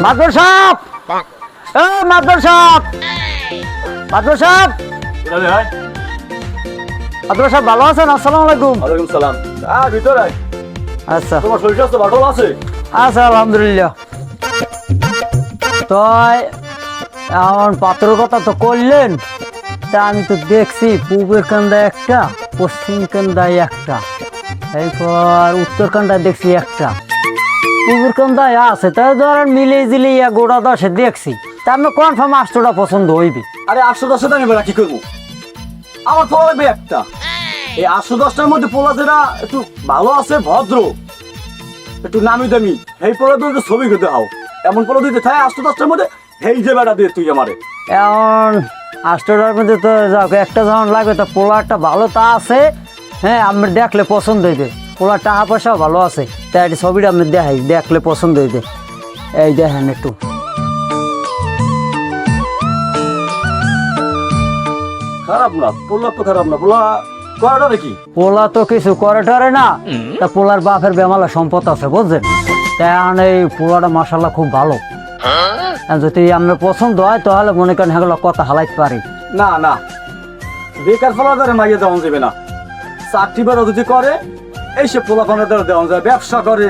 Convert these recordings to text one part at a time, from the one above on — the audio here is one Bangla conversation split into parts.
মাদবর সাহেব, মাদবর সাহেব, মাদবর সাহেব, মাদবর সাহেব ভালো আছেন? আসসালামু আলাইকুম। ওয়ালাইকুম সালাম। ভিতরে আয়। আচ্ছা তোমার শরীর স্বাস্থ্য ভালো আছে? আচ্ছা আলহামদুলিল্লাহ। তো এখন পাত্র কথা তো করলেন, তা আমি তো দেখছি পূবের কান্দায় একটা, পশ্চিম কান্দায় একটা, এরপর উত্তর কান্দায় দেখছি একটা, পূবের কান্দায় আছে, তাই ধরেন মিলিয়ে জিলিয়ে গোড়া দশে দেখছি। তা আপনার কনফার্ম 8টা পছন্দ হইবে। আরে 810 আমি বেড়া কি করবো? আমার পোলা লাগবে একটা। এই 810টার মধ্যে পোলা যেটা একটু ভালো আছে, ভদ্র, একটু নামি দামি, এই পোলা তো একটু ছবি খেতে হাও। এমন পোলা দিতে থাকে 810টার মধ্যে, এই যে বেড়া দিয়ে তুই আমারে। এখন 8টার মধ্যে তো যাক একটা যখন লাগবে, তা পোলারটা ভালো তা আছে। হ্যাঁ, আপনি দেখলে পছন্দ হইবে। পোলার টাকা পয়সাও ভালো আছে, তাই একটি ছবিটা আপনি দেখাই, দেখলে পছন্দ হইবে। এই দেখেন একটু। খারাপ না, পোলা তো খারাপ না। পোলা কয়টা নাকি? পোলা তো কিছু করে টরে না, তা পোলার বাপের বেমালা সম্পদ আছে বুঝছেন। তাই এখন এই পোলাটা মাশাআল্লাহ খুব ভালো। যদি আপনার পছন্দ হয় তাহলে মনে করেন এগুলো কথা হালাইতে পারি। না না, বেকার পোলা ধরে মাইয়ে দেওয়া যাবে না। চাকরি বারো যদি করে, এই সে পোলা ফোনের দ্বারা দেওয়া যায়, ব্যবসা করে,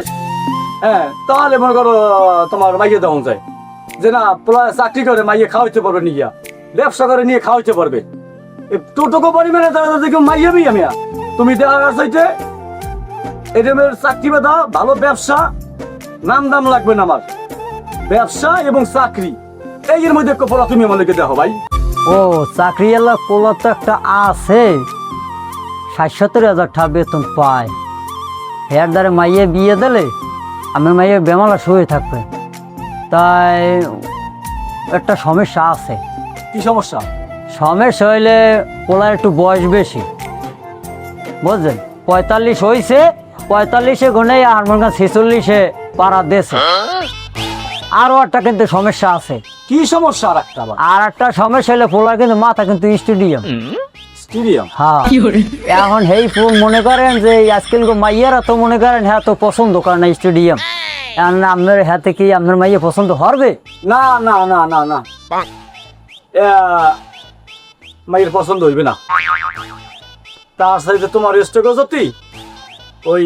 হ্যাঁ, তাহলে মনে করো তোমার মাইয়ে দেওয়া যায়। যে না, পোলা চাকরি করে মাইয়ে খাওয়াইতে পারবে নিয়ে, ব্যবসা করে নিয়ে খাওয়াইতে পারবে। তোটুকু পরিমাণে তারা দেখো মাইয়ে বিয়ে মিয়া, তুমি দেওয়ার চাইতে এরমের চাকরি বাদা, ভালো ব্যবসা, নাম দাম লাগবে না আমার। ব্যবসা এবং চাকরি, এর মধ্যে পোলা তুমি আমাদেরকে দেখো ভাই। ও চাকরি এলা পোলা তো একটা আছে, 60-70 হাজার টাকা বেতন পায়। হেয়ার দ্বারে মাইয়ে বিয়ে দিলে আমার মাইয়ে বেমালা শুয়ে থাকবে। তাই একটা সমস্যা আছে। কি সমস্যা? সমস্যা হইলে পোলার একটু বয়স বেশি বুঝলেন। 45 হয়েছে, 45-এ গুনে আর মনে করেন 46-এ পাড়া দেশে। আরো একটা কিন্তু সমস্যা আছে। কি সমস্যা? আর একটা আবার? আর একটা সমস্যা হলে পোলার কিন্তু মাথা কিন্তু স্টেডিয়াম। স্টেডিয়াম? হ্যাঁ, এখন এই ফুল মনে করেন যে আজকাল মাইয়ারা তো মনে করেন হ্যাঁ তো পছন্দ করে না স্টেডিয়াম। আপনার হাতে কি আপনার মাইয়া পছন্দ হবে? না না না না না, মাইয়ের পছন্দ হইবে না। তার সাথে তোমার স্টক যদি ওই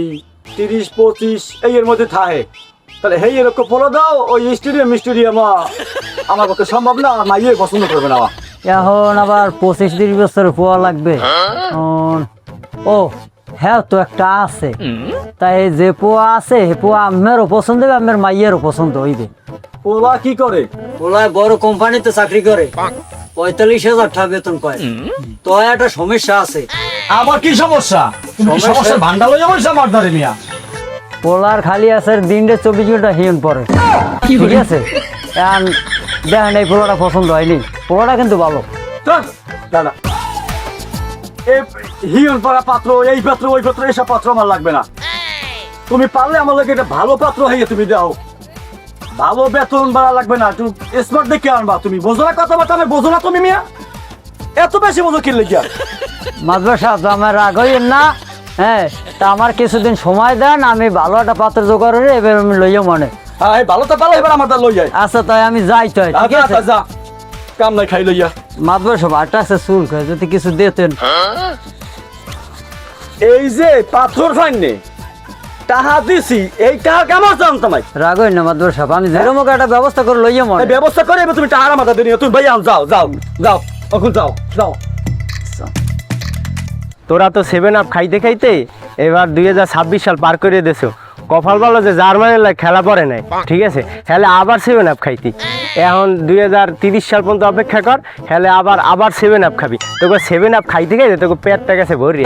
30-25 এর মধ্যে থাকে, তাহলে হেই এরকম পড়ে দাও। ওই স্টেডিয়াম আমার পক্ষে সম্ভব না, মাইয়ে পছন্দ করবে না। এখন আবার 25-30 বছর পোয়া লাগবে। ও হ্যাঁ, তো একটা আছে। তাই যে পোয়া আছে হে পোয়া আমেরও পছন্দ হবে, আমের মাইয়েরও পছন্দ হইবে। পোলা কি করে? পোলা বড় কোম্পানিতে চাকরি করে, 45,000 টাকা বেতন পায়। তো একটা সমস্যা আছে। আবার কি সমস্যা? তুমি কি সমস্যার ভান্ডার লইয়া বলছো আমার ধরে মিয়া? পোলার খালি আছে দিনটা 24 ঘন্টা হিয়ন পরে, ঠিক আছে। এখন দেখেন এই পোলাটা পছন্দ হয়নি, পোলাটা কিন্তু ভালো। দাদা, হিয়ন পাড়া পাত্র, এই পাত্র ওই পাত্র, এসব পাত্র আমার লাগবে না। তুমি পারলে আমার লাগে একটা ভালো পাত্র হইয়া তুমি দাও। ভালো বেতন বাড়া লাগবে না, একটু স্মার্ট দেখে আনবা। তুমি বোঝো না কথাবার্তা? আমি বোঝো না তুমি মিয়া? এত বেশি বোঝো কি লেগিয়া? মাদবর সাহেব আমার রাগ হইয়েন না। হ্যাঁ, তা আমার কিছুদিন সময় দেন, আমি ভালো একটা পাত্র জোগাড় করে এবার আমি লইয়া মনে। হ্যাঁ, ভালো তো ভালো, এবার আমার তার লই যায়। আচ্ছা তাই আমি যাই তো, ঠিক আছে। যা, কাম নাই খাই লইয়া। মাদবর সাহেব আটটা আছে চুল খায়, যদি কিছু দিতেন। এই যে পাথর ফাইনে টাহা দিছি, এই টাহা কেমন জানতাম? রাগ হইন না মাদবর সাহেব, আমি যেরকম একটা ব্যবস্থা করে লইয়া মনে। ব্যবস্থা করে এবার তুমি টাহার মাথা দিয়ে তুমি ভাই যাও যাও যাও, এখন যাও যাও। তোরা তো 7 আপ খাইতে খাইতে এবার 2026 সাল পার করে দিয়েছো। কপাল ভালো যে জার্মানির লাগে খেলা পড়ে নাই, ঠিক আছে। হ্যালে আবার 7 আপ খাইতি। এখন 2030 সাল পর্যন্ত অপেক্ষা কর, হ্যালে আবার 7 আপ খাবি। তোকে 7 আপ খাইতে খাইতে তোকে পেটটা গেছে ভরি।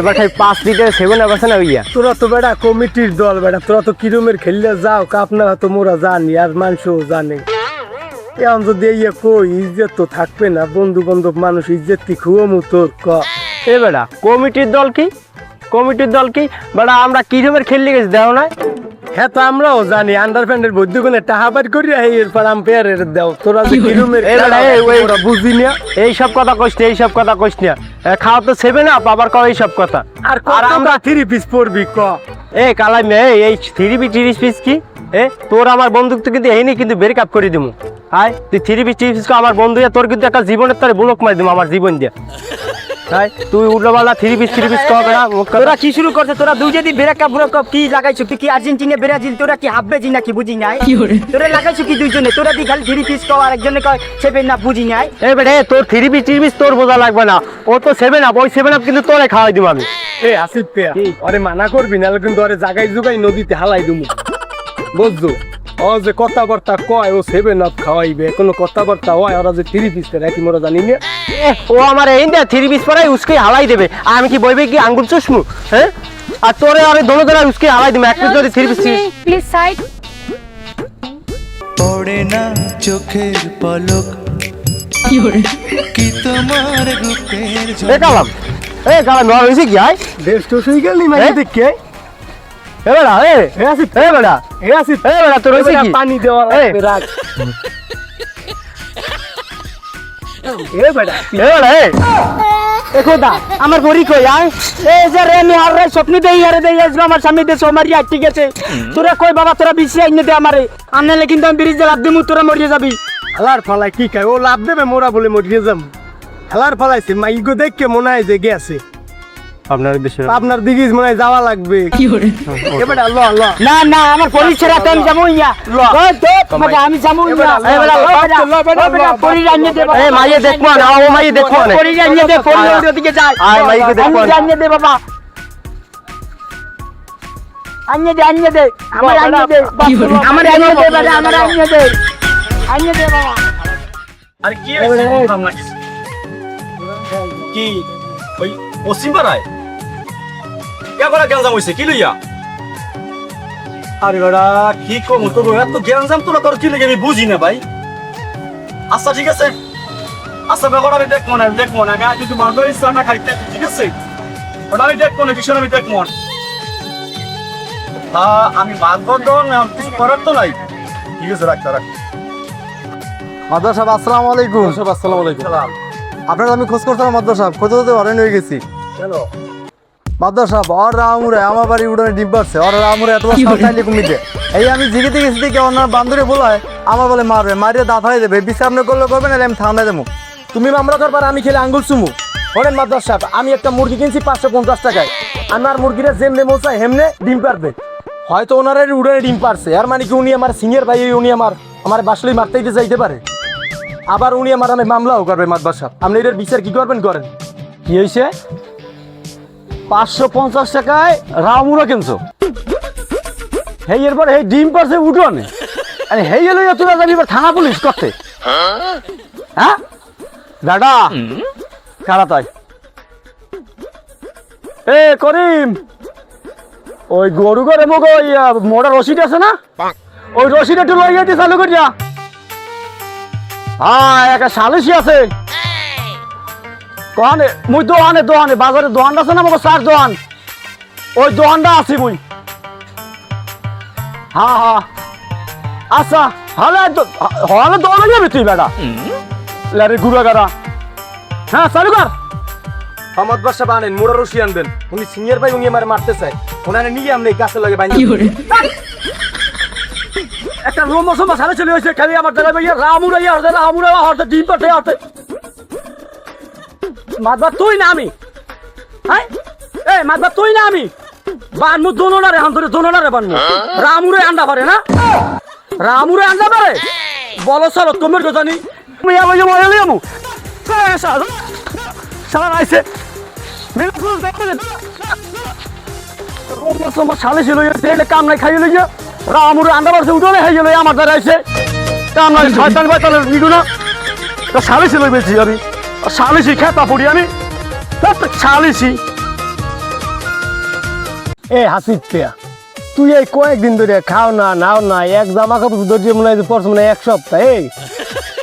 এবার খাই 5 লিটার 7 আপ আছে না ওইয়া। তোরা তো বেটা কমিটির দল বেটা, তোরা তো কিরমের খেললে যাও, কাপনা তো মোরা জানি আর মানুষও জানে। এখন যদি ইয়ে কই ইজ্জত তো থাকবে না, বন্ধু বান্ধব মানুষ ইজ্জত কি খুয়ামু তোর ক? এ বেটা কমিটির দল কি? কমিটির দল কি বেটা? আমরা কিরমের খেললে গেছি দেও না? হ্যাঁ তো আমরাও জানি, আন্ডারপ্যান্ডের বৈদ্যুগুনে টাহা বার করিয়া এরপর আম্পায়ারের দেও। তোরা যে কিরমের ওরা বুঝি না। এইসব কথা কইস না, এইসব কথা কইস না। খাওয়া তো 7 আপ, আবার কও এইসব কথা। আর আমরা 3 পিস পড়বি ক? এ কালাই মে এই 3 পিস কি? তোর আমার বন্ধুত্ব কিন্তু এই কিন্তু ব্রেকআপ করে দিমু। হাই তুই 3 পিস আমার বন্ধু, তোর কিন্তু একটা জীবনের তারে ব্লক মারি দিমু আমার জীবন দিয়ে। হাই তুই উল্টোপাল্টা 3 পিস কবে না? তোরা কি শুরু করছে? তোরা দুই যদি ব্রেকআপ কি লাগাইছো? তুই কি আর্জেন্টিনা ব্রাজিল? তোরা কি হাফ বেজি নাকি? বুঝি নাই। তোরা লাগাইছো কি দুইজনে? তোরা দি খালি 3 পিস কও আর একজনে কয় 7 না, বুঝি নাই। এই বেটা তোর 3 পিস তোর বোঝা লাগবে না, ও তো 7 আপ, ওই 7 আপ কিন্তু তোরে খাওয়াই দিব আমি। এ আসিফ পেয়া ওরে মানা করবি না, কিন্তু ওরে জাগাই জুগাই নদীতে হালাই দিমু, বুঝছো? ও যে কথাবার্তা কয় ও 7 আপ খাওয়াইবে, কোনো কথাবার্তা হয় ওরা যে 3 পিস রাখি মোরা জানি না। ও আমার এই 3 পিস পরে উসকে হালাই দেবে, আর আমি কি বইবে কি আঙ্গুল চশমু? হ্যাঁ, আর তোরে আরে দোনো দোনো উসকে হালাই দিবে, এক পিস যদি 3 পিস। Please side. পড়ে না চোখের পলক কি তোমার রূপের এ কালাম নর হইছে কি আই দেশ তো শুই গেলি মাই দেখে। এ বেটা এ আসিফ এ বেটা এ আসিফ এ বেটা তোর হইছে কি? পানি দেওয়া লাগবে, রাখ। এ বেটা এ বেটা এ খোদা আমার বড়ি কই আয়? এই যে রে আমি আর স্বপ্ন দেই আর দেই আজকে আমার সামনে দেশ মারি আট, ঠিক আছে? তোরা কই বাবা, তোরা বিসি আইনে দে আমারে, আনলে কিন্তু আমি ব্রিজে লাভ দিমু, তোরা মরিয়ে যাবি। হালার ফালাই কি খায় ও লাভ দেবে, মোরা বলে মরিয়ে যাম। হালার ফালাইছে মাইগো দেখকে মনে হয় যে গেছে আপনার দেশে আপনার দিকে মনে হয় যাওয়া লাগবে। এবারে আল্লাহ আল্লাহ না না আমার পরিচয় রাতে আমি যাবো ইয়া ওই তো মানে আমি যাবো ইয়া এই বেলা পরি রান্নে দে এ মাইয়ে দেখবো না, ও মাইয়ে দেখবো না, পরি রান্নে দে, পরি ওদিকে যায়। আয় মাইকে দেখবো না, রান্নে দে বাবা, আন্নে দে আমার আন্নে দে, আমার আন্নে দে বাবা, আমার আন্নে দে বাবা। আরে কি কি ওই পশ্চিম পাড়ায় কেবলা গ্যাঞ্জাম হইছে কি লইয়া? আরে বেড়া কি কম তো এত গ্যাঞ্জাম তোরা তোর কি লাগে আমি বুঝি না ভাই। আচ্ছা ঠিক আছে, আচ্ছা ব্যাপার আমি দেখবো না আমি যদি মারবার ইচ্ছা না খাইতে, ঠিক আছে ওটা আমি দেখবো না, ভীষণ আমি দেখবো না। আমি মারবো কিছু করার তো নাই, ঠিক আছে রাখতে রাখ। মাদ্রাস সাহেব আসসালামু আলাইকুম। আসসালামু আলাইকুম। আপনার আমি খোঁজ করছিলাম মাদ্রাস সাহেব, খোঁজতে অরেন হয়ে গেছি। চলো মাদ্রাস সাহেব ওর রামুরে আমার বাড়ি উড়ানে ডিম পারছে, ওর রামুরে এত চাইলে কমিতে এই আমি জিগিতে গেছি দেখে ওনার বান্ধবী বলায় আমার বলে মারবে, মারিয়ে দাঁত হারাই দেবে, বিচার আপনি করলে করবেন আমি থামড়াই দেবো। তুমি মামলা করবার আমি খেলে আঙ্গুল চুমু। ওরেন মাদ্রাস সাহেব আমি একটা মুরগি কিনছি 550 টাকায়, আমার মুরগিরা যেমনে মোচায় হেমনে ডিম পারবে। হয়তো ওনারা উড়ানে ডিম পারছে, আর মানে কি উনি আমার সিনিয়র ভাই, উনি আমার বাসলেই মারতেই যাইতে পারে, আবার উনি আমার নামে মামলাও করবে। মাদ্রাস সাহেব আপনি এটার বিচার কি করবেন করেন। কি হয়েছে? 550 টাকায় রামুরা কিনছো, হেই এরপর এই ডিম পারছে উঠোনে, আরে হেই এলো তোরা যাবি এবার থানা পুলিশ করতে? হ্যাঁ দাদা কারা তাই? এ করিম ওই গরু করে মুখ ওই মোটা রশিদ আছে না, ওই রশিদ একটু লই যাইতে চালু করিয়া। হ্যাঁ একটা সালিশি আছে দোকানে, মুই দোকানে বাজারে দোকানটা আছে না আমার চার দোকান, ওই দোকানটা আছি মুই। হ্যাঁ আচ্ছা হলে দোকানে যাবি তুই বেটা লারে গুড়া গাড়া। হ্যাঁ চালু কর। মাদ্রাস সাহেব আনেন মোড়া রশি আনবেন, উনি সিনিয়র ভাই উনি আমার মারতে চায়, ওনারে নিয়ে আপনি গাছে লাগে বাইন। একটা রোমা সালে চলে হয়েছে খালি আমার দ্বারা ভাইয়া রামুরা হরতে ডিম পাঠে হরতে মাতবা তুই না আমি, হ্যাঁ এ মাতবা তুই না আমি বানমু দোনোনা রে হান্তরে দোনোনা রে বানমু। রামুরে আন্ডা পারে না, রামুরে আন্ডা পারে বলো চলো তোমার কথা নি তুমি আবার যে মরে লিয়ামু সারা আইছে সালে ছিল কাম নাই খাইয়ে লইয়া রামুরে আন্ডা পারছে উঠোনে খাইয়ে লই আমার দ্বারা আইছে কাম নাই শয়তান ভাই তাহলে নিডু না তা সালে ছিল বেশি আমি সালিশি খেতা পড়ি আমি সালিশি। এ হাসিফ পেয়া তুই এই কয়েকদিন ধরে খাও না নাও না, এক জামা কাপড় ধরিয়ে মনে হয় পরশ মনে হয় 1 সপ্তাহ। এই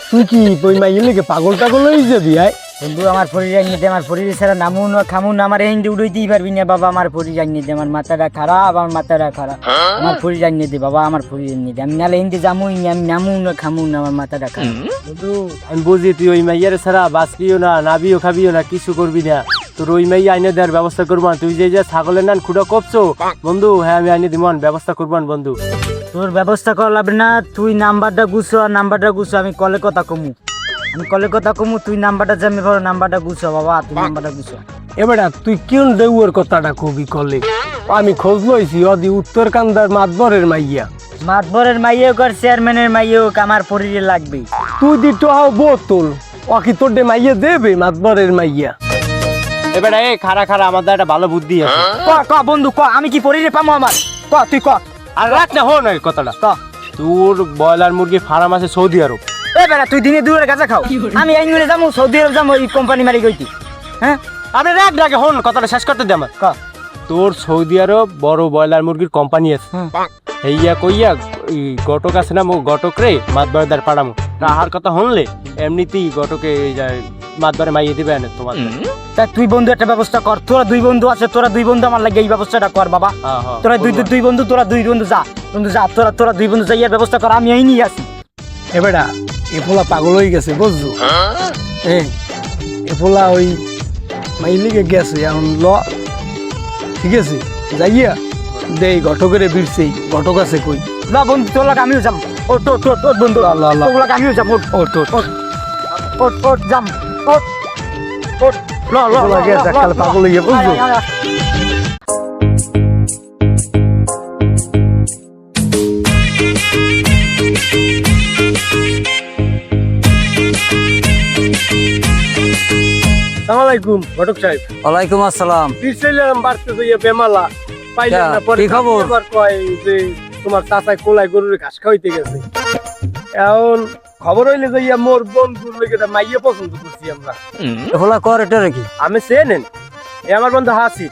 তুই কি ওই মাইয়ের লিগে পাগল টাগল হয়ে যাবি? বন্ধু আমার পরিচয় নিয়ে দে, আমার পরিচয় ছাড়া নামু না খামু না, আমার হিন্দি উড়াইতেই পারবি না বাবা, আমার পরিচয় নিয়ে দে, আমার মাথাটা খারাপ, আমার পরিচয় নিয়ে দে বাবা, আমার পরিচয় নিয়ে দে, আমি নালে হিন্দি যামুই না, আমি নামু না খামু না, আমার মাথাটা খারাপ। বন্ধু আমি বুঝি তুই ওই মাইয়ার ছাড়া বাঁচবিও না, নাবিও খাবিও না, কিছু করবি না, তোর ওই মাইয়া আইনে দেওয়ার ব্যবস্থা করবো। তুই যে ছাগলের নান খুঁড়া কপছো বন্ধু, হ্যাঁ আমি আইনে দিমন ব্যবস্থা করবো বন্ধু। তোর ব্যবস্থা করা লাগবে না, তুই নাম্বারটা গুছো আর নাম্বারটা গুছো, আমি কলে কথা কমু, তুই নাম্বারটা জানবি বড়, নাম্বারটা গুছো বাবা, তুই নাম্বারটা গুছো। এবারে তুই কোন দেউর কথাটা কবি কলে? আমি খোঁজ লইছি অদি উত্তর কান্দার মাতবরের মাইয়া। মাতবরের মাইয়েও কর চেয়ারম্যানের মাইয়েও আমার পরিরে লাগবে। তুই দিটো হাও বোতল অকি তোর ডে মাইয়া দেবে মাতবরের মাইয়া। এবারে খারা আমাদের একটা ভালো বুদ্ধি আছে। ক বন্ধু ক, আমি কি পরিরে পামো আমার? ক তুই ক। আর রাখ না হো না কথাটা। তোর ব্রয়লার মুরগি ফার্ম আছে সৌদি আরব। বেড়া তুই দিনে দূরে কাছে খাও, আমি এই নিয়ে যাবো সৌদি আরব যাবো, এই কোম্পানি মারি গইতি। হ্যাঁ আপনি রাখ রাখে হন কথাটা শেষ করতে দে আমার। ক। তোর সৌদি আরব বড় ব্রয়লার মুরগির কোম্পানি আছে। হেইয়া কইয়া গটক আছে না, গটক রে মাতবারদার পাড়ামো তাহার কথা হনলে এমনিতেই গটকে মাতবারে মাইয়ে দিবে না তোমার। তা তুই বন্ধু একটা ব্যবস্থা কর, তোরা দুই বন্ধু আছে, তোরা দুই বন্ধু আমার লাগে এই ব্যবস্থাটা কর বাবা। তোরা দুই বন্ধু, তোরা দুই বন্ধু যা তোরা দুই বন্ধু যাই এর ব্যবস্থা কর, আমি এই নিয়ে আসি। এবারে এ পোলা পাগল হয়ে গেছে বুঝছো? এ পোলা ওই মাইলিকে গেছে এখন ল, ঠিক আছে যাইয়া দেই ঘটকের বিরছেই ঘটক আছে কই। না বন্ধু তোর লাগে আমিও যাম। ওট বন্ধু তোর লাগে আমিও যাম। ওট যাম। ওট লাগে কাল পাগল হয়ে বুঝছো? সালামালাইকুম ঘটক সাহেব। ওয়ালাইকুম আসসালাম। বিরছিলাম বাড়তে যাইয়া বেমালা পাইলাম না, পরে কি খবর? এবার কয় যে তোমার চাচাই কোলাই গরুর ঘাস খাওয়াইতে গেছে। এখন খবর হইলে যাইয়া মোর বন্ধুর লগে একটা মাইয়া পছন্দ করছি আমরা। এগুলা কর এটা রেখি আমি চেনেন এ আমার বন্ধু হাসিব,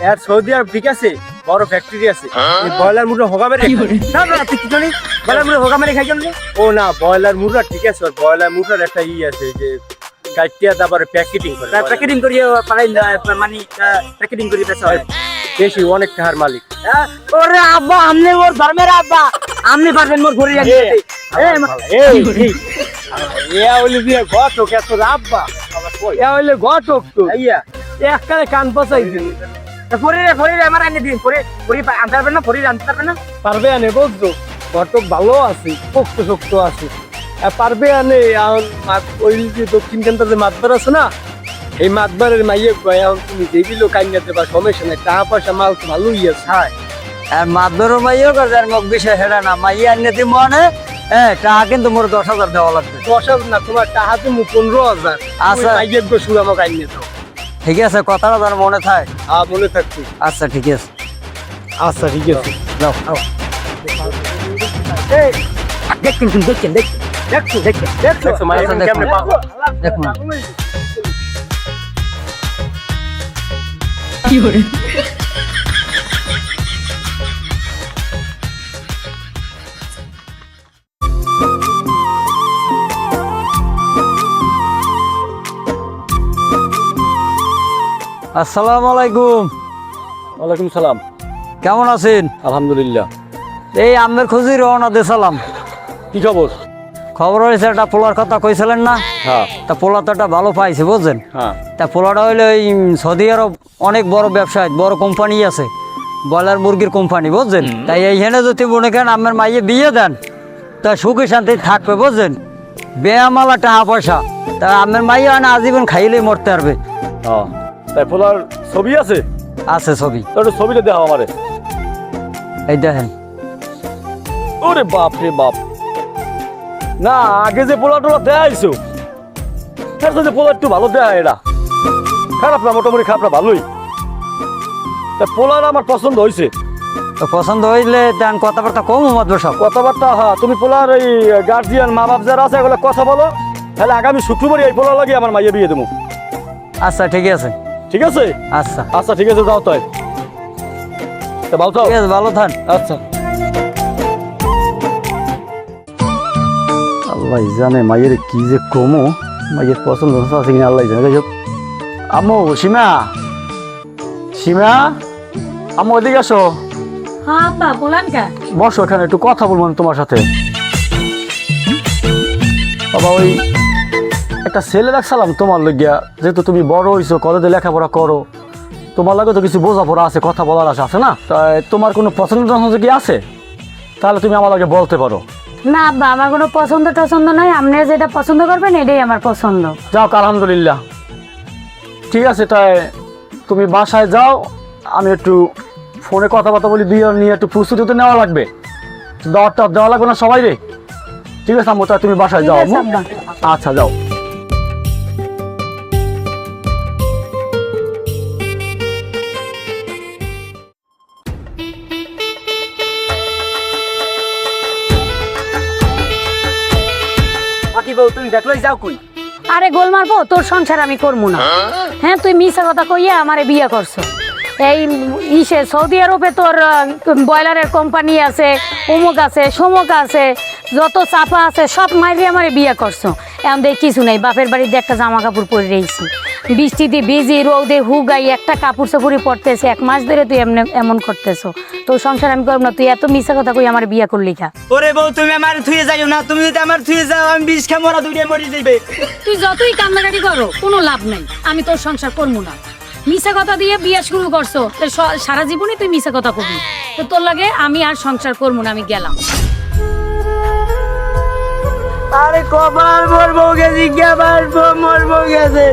এর সৌদি আরব ঠিক আছে বড় ফ্যাক্টরি আছে। এই ব্রয়লার মুরগি হোগা মেরে না না তুই কি জানি বলে আমরা হোগা মারি খাই জন্য। ও না ব্রয়লার মুরগা ঠিক আছে, ব্রয়লার মুরগার একটা আছে যে কাটিয়া তারপরে প্যাকেটিং করে প্যাকেটিং করিয়ে পারাই মানে প্যাকেটিং করিয়ে পেছা হয় বেশি অনেক টাকার মালিক। ওরে আব্বা আমনে ওর ধর্মের আব্বা আমনে পারবেন মোর ঘরে যাইতে। ইয়া হইলে দিয়ে ঘটক এত রাব্বা, ইয়া হইলে ঘটক তো আইয়া একবারে কান পচাই দিন। পরে আমার আনি দিন, পরে আনতে পারবেন না, পরে আনতে পারবেন না। পারবে আনে বুঝছো? ঘটক ভালো আছে, শক্ত আছে, পারবে আনে। এখন ওই যে দক্ষিণ কেন্দ্র যে মাতবার আছে না, এই মাতবারের মাইয়ে কয় এখন তুমি দেবিলো কাইনাতে বা সমস্যা নাই, টাকা পয়সা মাল তো ভালোই আছে। হ্যাঁ আর মাতবর মাইও কর যার মুখ বিষয় হেরা না মাইয়া আনিয়ে দি মনে টাকা কিন্তু মোর 10,000 দেওয়া লাগবে। 10,000 না, তোমার টাকা তুমি 15,000। আচ্ছা। মাইয়ে গো শুরু আমাকে আইনে তো। ঠিক আছে কথাটা যেন মনে থাকে। মনে থাকছি। আচ্ছা ঠিক আছে আচ্ছা ঠিক আছে। যাও। দেখছেন দেখছো মাইয়ে আচ্ছা, কেমনে দেখো। পাগল? দেখুন আসসালামু আলাইকুম। ওয়ালাইকুম সালাম। কেমন আছেন? আলহামদুলিল্লাহ। এই আমের খুঁজি রওনা দিয়েছিলাম। কি খবর? খবর হয়েছে একটা পোলার কথা কইছিলেন না, হ্যাঁ তা পোলা তো একটা ভালো পাইছে বুঝছেন। হ্যাঁ তা পোলাটা হইলে ওই সৌদি আরব অনেক বড় ব্যবসায়ী, বড় কোম্পানি আছে, ব্রয়লার মুরগির কোম্পানি বুঝছেন। তাই এইখানে যদি মনে করেন আমার মাইয়ে বিয়ে দেন তা সুখে শান্তি থাকবে বুঝছেন, বেয়ামালা টাকা পয়সা। তা আমার মাইয়ে না আজীবন খাইলেই মরতে পারবে। তাই পোলার ছবি আছে? আছে ছবি, তোর ছবিটা দেখাও আমারে। এই দেখেন। ওরে বাপ রে বাপ, না আগে যে পোলা টোলা দেখাইছো তার সাথে পোলা একটু ভালো দেয়া, এরা খারাপ না, মোটামুটি খারাপ না, ভালোই। তা পোলার আমার পছন্দ হয়েছে। তো পছন্দ হইলে দেন কথাবার্তা কম মাত্র সব। কথাবার্তা হ্যাঁ, তুমি পোলার এই গার্জিয়ান মা বাপ যারা আছে এগুলো কথা বলো, তাহলে আগামী শুক্রবারই এই পোলা লাগে আমার মাইয়ে বিয়ে দেবো। আচ্ছা ঠিক আছে। ঠিক আছে? আচ্ছা আচ্ছা ঠিক আছে, যাও তাই। ভালো থাও। ঠিক আছে, ভালো থান। আচ্ছা। আল্লাহ জানে মাইয়ের কি যে কমো, মাইয়ের পছন্দ আছে কিনা আল্লাহ জানে। যাই হোক, আম্মু সীমা, সীমা আম্মু ওদিকে আসো, হ্যাঁ আব্বা বলেন কে? বসো এখানে, একটু কথা বলবো আমি তোমার সাথে। বাবা ওই একটা ছেলে দেখছিলাম তোমার লইয়া, যেহেতু তুমি বড় হইছো, কলেজে লেখাপড়া করো, তোমার লাগে তো কিছু বোঝাপড়া আছে, কথা বলার আছে না? তাই তোমার কোনো পছন্দ কি আছে? তাহলে তুমি আমার আগে বলতে পারো। না আব্বা, আমার কোনো পছন্দ টছন্দ নাই, আপনি যেটা পছন্দ করবেন এটাই আমার পছন্দ। যাও, আলহামদুলিল্লাহ। ঠিক আছে, তাই তুমি বাসায় যাও, আমি একটু ফোনে কথাবার্তা বলি, বিয়ে নিয়ে একটু প্রস্তুতি তো নেওয়া লাগবে, দাওয়াতটা দেওয়া লাগবে না সবাই রে। ঠিক আছে আম্মু, তাই তুমি বাসায় যাও ঠিক আছে আম্মু। আব্বা। আচ্ছা যাও। বাকি বউ তুমি দেখলোই যাও কই? আরে গোল মারবো, তোর সংসার আমি করবো না। হ্যাঁ, তুই মিশা কথা কইয়া আমারে বিয়ে করছো। এই ইসে সৌদি আরবে তোর ব্রয়লারের কোম্পানি আছে, অমুক আছে, সমুক আছে, যত চাপা আছে সব মাইরে আমারে বিয়ে করছো। এখন দেখ কিছু নাই, বাপের বাড়িতে একটা জামা কাপড় পরে রয়েছি, বৃষ্টিতে ভিজি রোদে হুগাই একটা কাপড় চাপড়ি পরতেছে, 1 মাস ধরে তুই এমন করতেছো। তোর সংসার আমি করবো না, তুই এত মিশা কথা কই আমার বিয়ে করলি খা। ওরে বউ তুমি আমার থুয়ে যাইও না, তুমি যদি আমার থুয়ে যাও আমি বিষ খেয়ে মরা দুইটাই মরে যাইবে। তুই যতই কান্নাকাটি করো কোনো লাভ নাই, আমি তোর সংসার করবো না। মিশা কথা দিয়ে বিয়ে শুরু করছো, তো সারা জীবনে তুই মিশা কথা কবি। তো তোর লাগে আমি আর সংসার করবো না, আমি গেলাম। আরে কবার মরবো গেছি, মরবো গেছে।